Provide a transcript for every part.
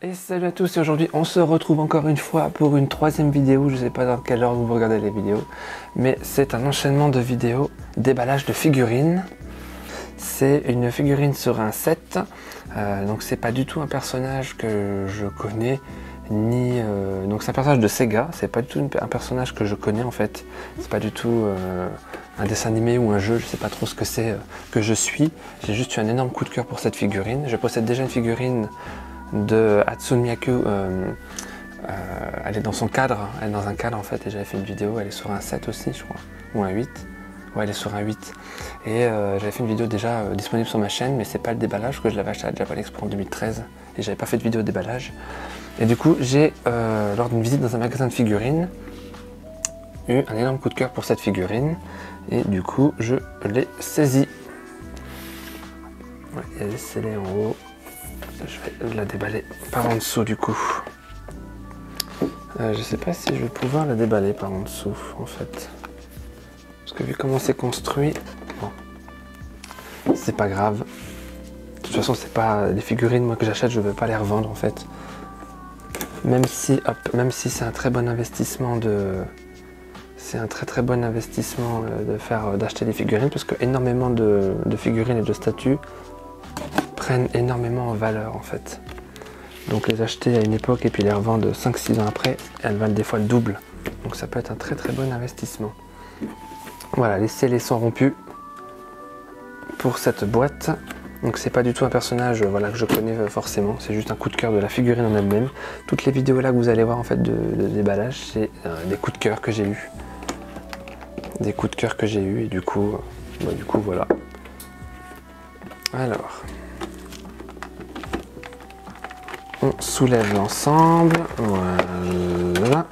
Et salut à tous, et aujourd'hui on se retrouve encore une fois pour une troisième vidéo. Je sais pas dans quelle ordre vous regardez les vidéos, mais c'est un enchaînement de vidéos déballage de figurines. C'est une figurine sur un set, donc c'est pas du tout un personnage que je connais, ni donc c'est un personnage de Sega, c'est pas du tout un personnage que je connais en fait. C'est pas du tout un dessin animé ou un jeu, je sais pas trop ce que c'est que je suis. J'ai juste eu un énorme coup de cœur pour cette figurine. Je possède déjà une figurine de Hatsune Miku, elle est dans son cadre, elle est dans un cadre en fait, et j'avais fait une vidéo, elle est sur un 7 aussi je crois, ou un 8, ouais elle est sur un 8, et j'avais fait une vidéo déjà disponible sur ma chaîne, mais c'est pas le déballage que je l'avais acheté à Japan Expo en 2013, et j'avais pas fait de vidéo de déballage, et du coup j'ai, lors d'une visite dans un magasin de figurines, eu un énorme coup de cœur pour cette figurine, et du coup je l'ai saisie. Ouais, il y a des scellés en haut. Je vais la déballer par en dessous du coup. Je sais pas si je vais pouvoir la déballer par en dessous en fait. Parce que vu comment c'est construit, bon, c'est pas grave. De toute façon c'est pas des figurines moi que j'achète, je veux pas les revendre en fait. Même si c'est un très bon investissement d'acheter des figurines, parce que énormément de figurines et de statues prennent énormément en valeur en fait. Donc les acheter à une époque et puis les revendre 5-6 ans après, elles valent des fois le double. Donc ça peut être un très très bon investissement. Voilà, les scellés sont rompus pour cette boîte. Donc c'est pas du tout un personnage voilà, que je connais forcément, c'est juste un coup de cœur de la figurine en elle-même. Toutes les vidéos là que vous allez voir en fait de déballage, c'est des coups de cœur que j'ai eu. Des coups de cœur que j'ai eu et du coup voilà. Alors, on soulève l'ensemble, voilà.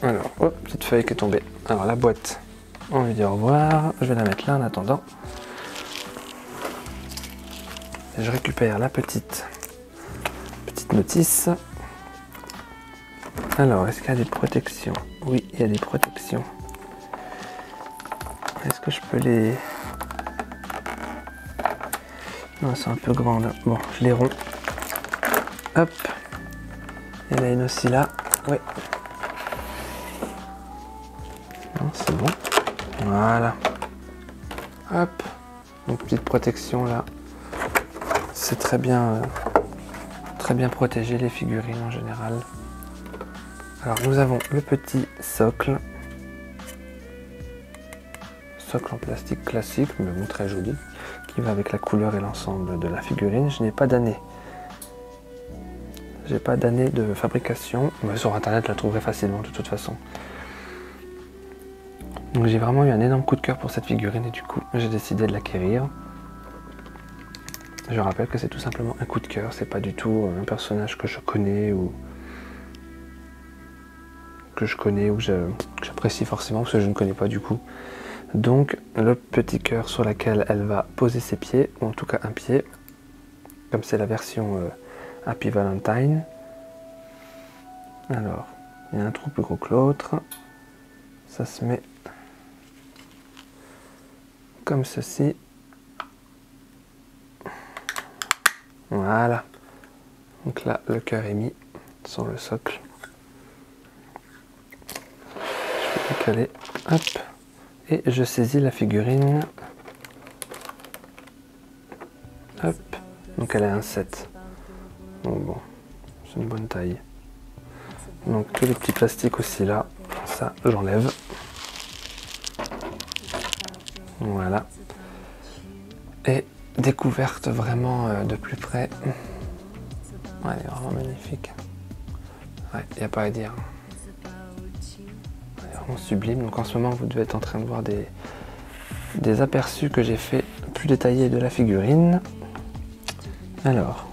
Alors, hop, petite feuille qui est tombée. Alors la boîte, on lui dit au revoir, je vais la mettre là en attendant. Et je récupère la petite notice. Alors, est-ce qu'il y a des protections? Oui, il y a des protections. Est-ce que je peux les... Non, c'est un peu grand là. Bon, je les romps. Hop. Il y en a une aussi là. Ouais. Non, c'est bon. Voilà. Hop. Donc petite protection là. C'est très bien protégé les figurines en général. Alors nous avons le petit socle. Socle en plastique classique, mais bon, très joli, qui va avec la couleur et l'ensemble de la figurine. Je n'ai pas d'année. J'ai pas d'année de fabrication, mais sur internet je la trouverai facilement de toute façon. Donc j'ai vraiment eu un énorme coup de cœur pour cette figurine et du coup j'ai décidé de l'acquérir. Je rappelle que c'est tout simplement un coup de cœur, c'est pas du tout un personnage que je connais ou que j'apprécie forcément, parce que je ne connais pas du coup. Donc le petit cœur sur lequel elle va poser ses pieds, ou en tout cas un pied, comme c'est la version Happy Valentine. Alors, il y a un trou plus gros que l'autre. Ça se met comme ceci. Voilà. Donc là, le cœur est mis sur le socle. Je vais décaler. Hop. Et je saisis la figurine. Hop. Donc elle est un 7. Donc bon, c'est une bonne taille. Donc tous les petits plastiques aussi là, ça j'enlève. Voilà. Et découverte vraiment de plus près. Ouais, elle est vraiment magnifique. Ouais, il n'y a pas à dire. Elle est vraiment sublime. Donc en ce moment vous devez être en train de voir des aperçus que j'ai fait plus détaillés de la figurine. Alors,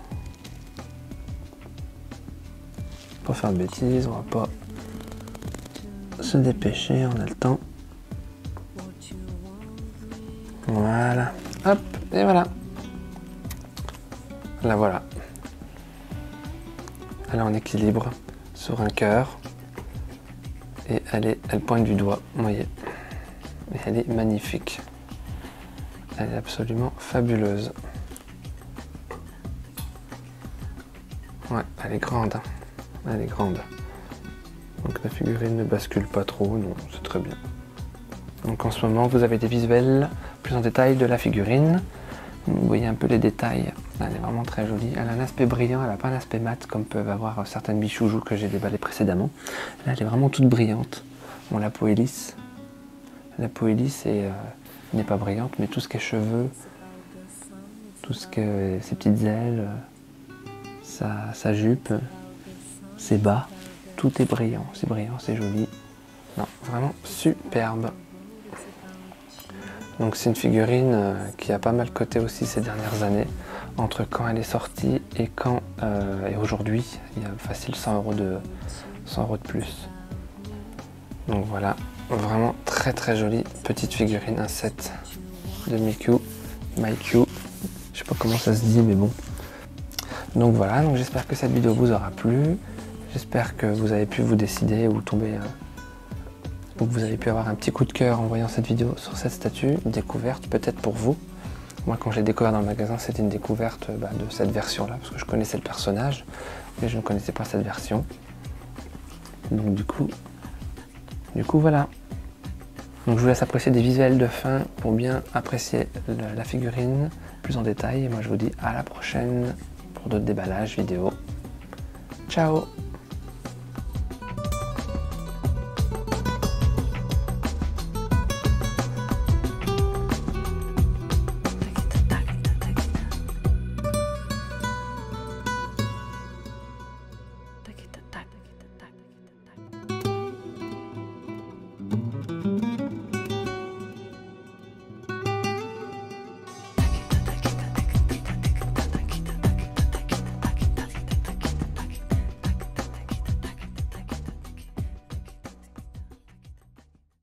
pour faire de bêtises, on va pas se dépêcher, on a le temps. Voilà, hop, et voilà. La voilà. Elle est en équilibre sur un cœur. Et elle pointe du doigt, vous voyez. Et elle est magnifique. Elle est absolument fabuleuse. Ouais, elle est grande, hein. Elle est grande. Donc la figurine ne bascule pas trop, non, c'est très bien. Donc en ce moment, vous avez des visuels plus en détail de la figurine. Vous voyez un peu les détails. Elle est vraiment très jolie. Elle a un aspect brillant, elle n'a pas un aspect mat comme peuvent avoir certaines bichoujoux que j'ai déballées précédemment. Là, elle est vraiment toute brillante. Bon, la peau est lisse. La peau est lisse et n'est pas brillante, mais tout ce qui est cheveux, tout ce que ses petites ailes, sa jupe, ses bas, tout est brillant, c'est joli. Non, vraiment superbe. Donc c'est une figurine qui a pas mal coté aussi ces dernières années. Entre quand elle est sortie et et aujourd'hui, il y a facile 100 € de plus. Donc voilà, vraiment très très jolie petite figurine, un set de Mikyu, je sais pas comment ça se dit mais bon. Donc voilà, donc j'espère que cette vidéo vous aura plu. J'espère que vous avez pu vous décider ou tomber, ou que vous avez pu avoir un petit coup de cœur en voyant cette vidéo sur cette statue, une découverte peut-être pour vous. Moi quand je l'ai découvert dans le magasin, c'était une découverte de cette version-là, parce que je connaissais le personnage, mais je ne connaissais pas cette version. Donc du coup voilà. Donc je vous laisse apprécier des visuels de fin pour bien apprécier la figurine plus en détail. Et moi je vous dis à la prochaine pour d'autres déballages vidéo. Ciao!